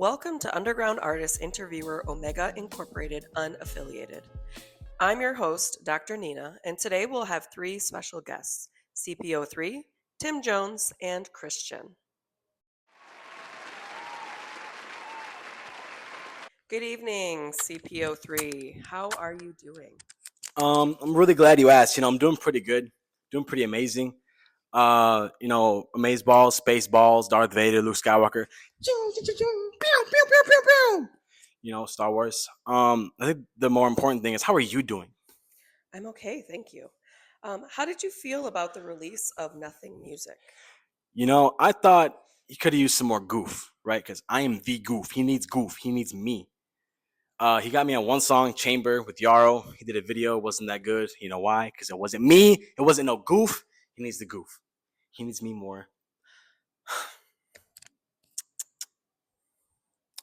Welcome to Underground Artist Interviewer Omega Incorporated Unaffiliated. I'm your host, Dr. Nina, and today we'll have three special guests, CPO3, Tim Jones, and Christian. Good evening, CPO3. How are you doing? I'm really glad you asked. I'm doing pretty good, doing pretty amazing. Amaze Balls, Space Balls, Darth Vader, Luke Skywalker, Star Wars. I think the more important thing is how are you doing? I'm okay, thank you. How did you feel about the release of Nothing Music? I thought he could have used some more goof, right? Because I am the goof. He needs goof. He needs me. He got me on one song, Chamber, with Yarrow. He did a video, wasn't that good. You know why? Because it wasn't me. It wasn't no goof. He needs the goof. He needs me more.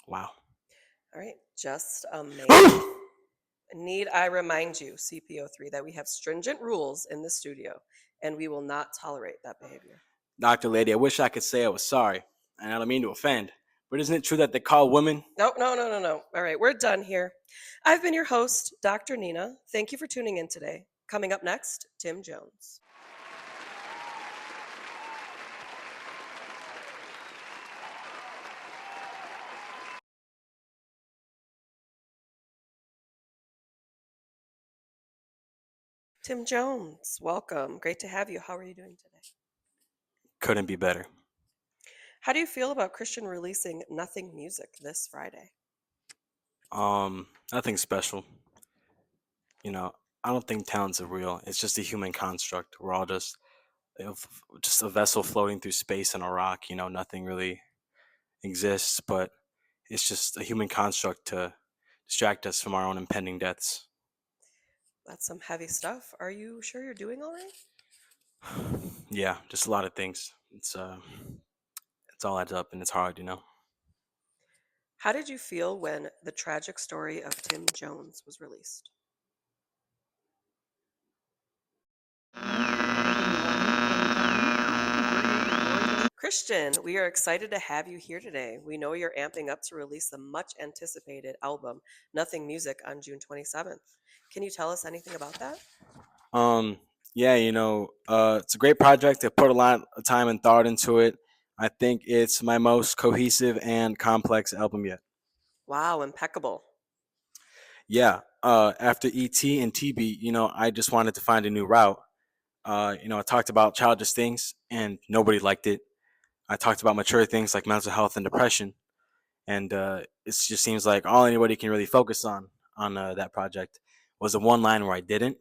Wow. All right, just amazing. Need I remind you, CPO3, that we have stringent rules in the studio and we will not tolerate that behavior. Dr. Lady, I wish I could say I was sorry, and I don't mean to offend, but isn't it true that they call women? No. All right, we're done here. I've been your host, Dr. Nina. Thank you for tuning in today. Coming up next, Tim Jones. Tim Jones, welcome. Great to have you. How are you doing today? Couldn't be better. How do you feel about Christian releasing Nothing Music this Friday? Nothing special. I don't think talents are real. It's just a human construct. We're all just a vessel floating through space on a rock. Nothing really exists, but it's just a human construct to distract us from our own impending deaths. That's some heavy stuff. Are you sure you're doing all right? Yeah, just a lot of things. It's all adds up and it's hard. How did you feel when the tragic story of Tim Jones was released? Christian, we are excited to have you here today. We know you're amping up to release the much anticipated album, Nothing Music, on June 27th. Can you tell us anything about that? Yeah, it's a great project. I put a lot of time and thought into it. I think it's my most cohesive and complex album yet. Wow, impeccable. Yeah, after ET and TB, I just wanted to find a new route. I talked about childish things and nobody liked it. I talked about mature things like mental health and depression, and it just seems like all anybody can really focus on that project was the one line where I didn't.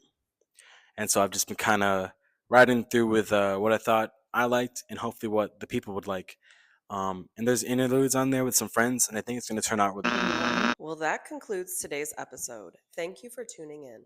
And so I've just been kind of riding through with what I thought I liked and hopefully what the people would like. And there's interludes on there with some friends, and I think it's going to turn out really good. Well, that concludes today's episode. Thank you for tuning in.